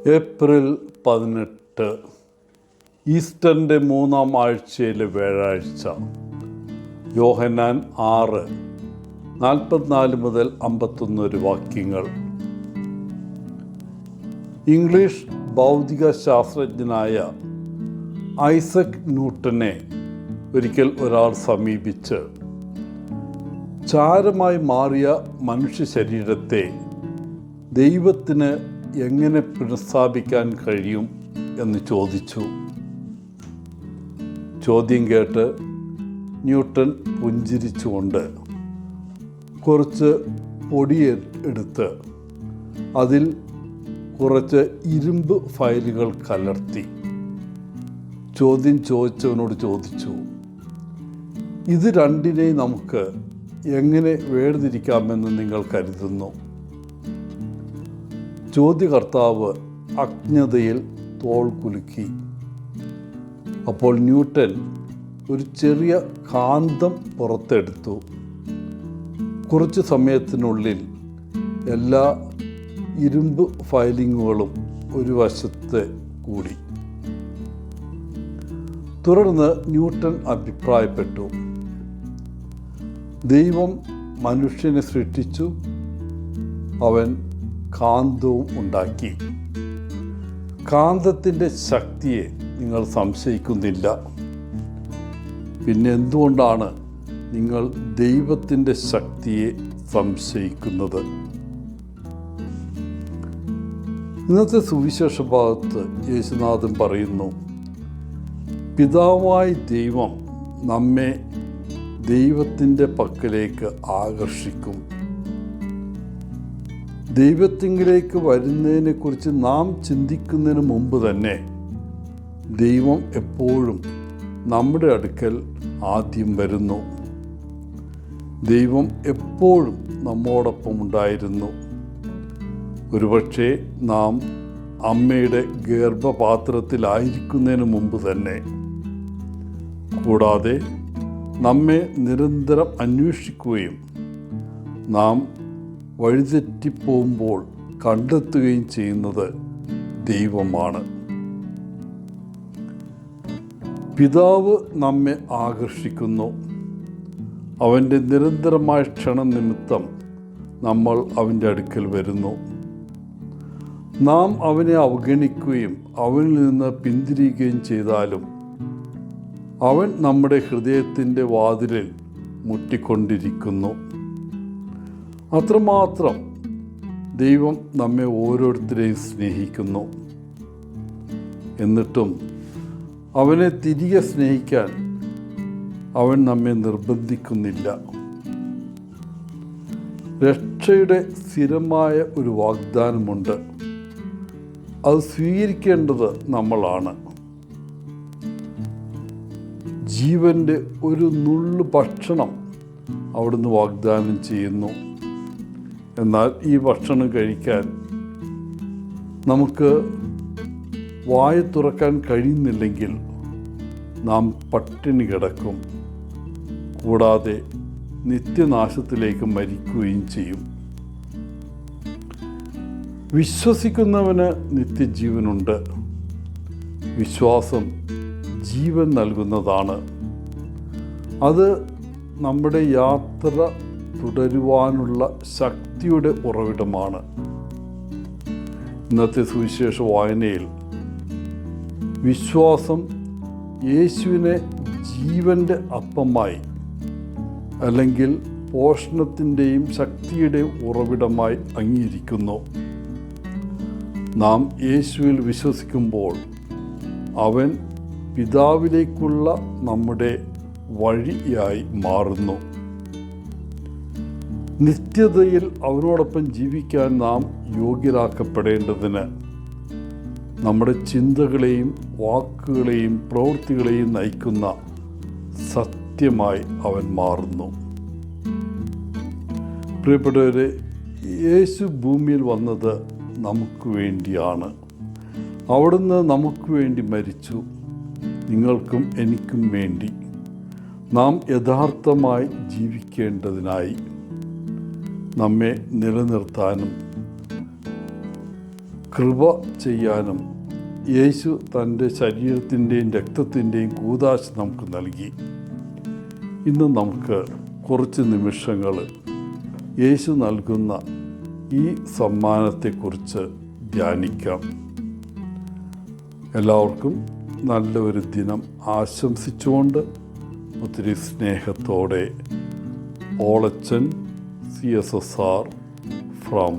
April 18 ഈസ്റ്ററിൻ്റെ 3-ാം ആഴ്ചയിലെ വ്യാഴാഴ്ച. യോഹന്നാൻ 6:44 മുതൽ 51 വാക്യങ്ങൾ. ഇംഗ്ലീഷ് ഭൗതിക ശാസ്ത്രജ്ഞനായ ഐസക് ന്യൂട്ടനെ ഒരിക്കൽ ഒരാൾ സമീപിച്ച് ചാരമായി മാറിയ മനുഷ്യ ശരീരത്തെ ദൈവത്തിന് എങ്ങനെ പുനഃസ്ഥാപിക്കാൻ കഴിയും എന്ന് ചോദിച്ചു. ചോദ്യം കേട്ട് ന്യൂട്ടൻ പുഞ്ചിരിച്ചുകൊണ്ട് കുറച്ച് പൊടിയെടുത്ത് അതിൽ കുറച്ച് ഇരുമ്പ് ഫയലുകൾ കലർത്തി ചോദ്യം ചോദിച്ചവനോട് ചോദിച്ചു, ഇത് രണ്ടിനെയും നമുക്ക് എങ്ങനെ വേർതിരിക്കാമെന്ന് നിങ്ങൾ കരുതുന്നു? ചോദ്യകർത്താവ് അജ്ഞതയിൽ തോൾ കുലുക്കി. അപ്പോൾ ന്യൂട്ടൻ ഒരു ചെറിയ കാന്തം പുറത്തെടുത്തു. കുറച്ച് സമയത്തിനുള്ളിൽ എല്ലാ ഇരുമ്പ് ഫയലിങ്ങുകളും ഒരു വശത്ത് കൂടി. തുടർന്ന് ന്യൂട്ടൻ അഭിപ്രായപ്പെട്ടു, ദൈവം മനുഷ്യനെ സൃഷ്ടിച്ചു, അവൻ കാന്തവും ഉണ്ടാക്കി. കാന്തത്തിൻ്റെ ശക്തിയെ നിങ്ങൾ സംശയിക്കുന്നില്ല. പിന്നെ എന്തുകൊണ്ടാണ് നിങ്ങൾ ദൈവത്തിൻ്റെ ശക്തിയെ സംശയിക്കുന്നത്? ഇന്നത്തെ സുവിശേഷ ഭാഗത്ത് യേശുനാഥൻ പറയുന്നു, പിതാവായ ദൈവം നമ്മെ ദൈവത്തിൻ്റെ പക്കലേക്ക് ആകർഷിക്കും. ദൈവത്തിങ്കിലേക്ക് വരുന്നതിനെക്കുറിച്ച് നാം ചിന്തിക്കുന്നതിന് മുമ്പ് തന്നെ ദൈവം എപ്പോഴും നമ്മുടെ അടുക്കൽ ആദ്യം വരുന്നു. ദൈവം എപ്പോഴും നമ്മോടൊപ്പം ഉണ്ടായിരുന്നു. ഒരുപക്ഷെ നാം അമ്മയുടെ ഗർഭപാത്രത്തിലായിരിക്കുന്നതിന് മുമ്പ് തന്നെ. കൂടാതെ നമ്മെ നിരന്തരം അന്വേഷിക്കുകയും നാം വഴിതെറ്റിപ്പോകുമ്പോൾ കണ്ടെത്തുകയും ചെയ്യുന്നത് ദൈവമാണ്. പിതാവ് നമ്മെ ആകർഷിക്കുന്നു. അവൻ്റെ നിരന്തരമായ ക്ഷണം നിമിത്തം നമ്മൾ അവൻ്റെ അടുക്കൽ വരുന്നു. നാം അവനെ അവഗണിക്കുകയും അവനിൽ നിന്ന് പിന്തിരിയുകയും ചെയ്താലും അവൻ നമ്മുടെ ഹൃദയത്തിൻ്റെ വാതിലിൽ മുട്ടിക്കൊണ്ടിരിക്കുന്നു. അത്രമാത്രം ദൈവം നമ്മെ ഓരോരുത്തരെയും സ്നേഹിക്കുന്നു. എന്നിട്ടും അവനെ തിരികെ സ്നേഹിക്കാൻ അവൻ നമ്മെ നിർബന്ധിക്കുന്നില്ല. രക്ഷയുടെ സ്ഥിരമായ ഒരു വാഗ്ദാനമുണ്ട്. അത് സ്വീകരിക്കേണ്ടത് നമ്മളാണ്. ജീവൻ്റെ ഒരു നുള്ളു ഭക്ഷണം അവിടുന്ന് വാഗ്ദാനം ചെയ്യുന്നു. എന്നാൽ ഈ ഭക്ഷണം കഴിക്കാൻ നമുക്ക് വായ തുറക്കാൻ കഴിയുന്നില്ലെങ്കിൽ നാം പട്ടിണി കിടക്കും. കൂടാതെ നിത്യനാശത്തിലേക്ക് മരിക്കുകയും ചെയ്യും. വിശ്വസിക്കുന്നവന് നിത്യജീവനുണ്ട്. വിശ്വാസം ജീവൻ നൽകുന്നതാണ്. അത് നമ്മുടെ യാത്ര തുടരുവാനുള്ള ശക്തിയുടെ ഉറവിടമാണ്. ഇന്നത്തെ സുവിശേഷ വായനയിൽ വിശ്വാസം യേശുവിനെ ജീവൻ്റെ അപ്പമായി അല്ലെങ്കിൽ പോഷണത്തിൻ്റെയും ശക്തിയുടെയും ഉറവിടമായി അംഗീകരിക്കുന്നു. നാം യേശുവിൽ വിശ്വസിക്കുമ്പോൾ അവൻ പിതാവിലേക്കുള്ള നമ്മുടെ വഴിയായി മാറുന്നു. നിത്യതയിൽ അവനോടൊപ്പം ജീവിക്കാൻ നാം യോഗ്യരാക്കപ്പെടേണ്ടതിന് നമ്മുടെ ചിന്തകളെയും വാക്കുകളെയും പ്രവൃത്തികളെയും നയിക്കുന്ന സത്യമായി അവൻ മാറുന്നു. പ്രിയപ്പെട്ടവരെ, യേശു ഭൂമിയിൽ വന്നത് നമുക്ക് വേണ്ടിയാണ്. അവിടുന്ന് നമുക്ക് വേണ്ടി മരിച്ചു, നിങ്ങൾക്കും എനിക്കും വേണ്ടി. നാം യഥാർത്ഥമായി ജീവിക്കേണ്ടതിനായി നമ്മെ നിലനിർത്താനും കൃപ ചെയ്യാനും യേശു തൻ്റെ ശരീരത്തിൻ്റെയും രക്തത്തിൻ്റെയും കൂദാശ നമുക്ക് നൽകി. ഇന്ന് നമുക്ക് കുറച്ച് നിമിഷങ്ങൾ യേശു നൽകുന്ന ഈ സമ്മാനത്തെക്കുറിച്ച് ധ്യാനിക്കാം. എല്ലാവർക്കും നല്ലൊരു ദിനം ആശംസിച്ചുകൊണ്ട് ഒത്തിരി സ്നേഹത്തോടെ ഓളച്ചൻ CSSR ഫ്രം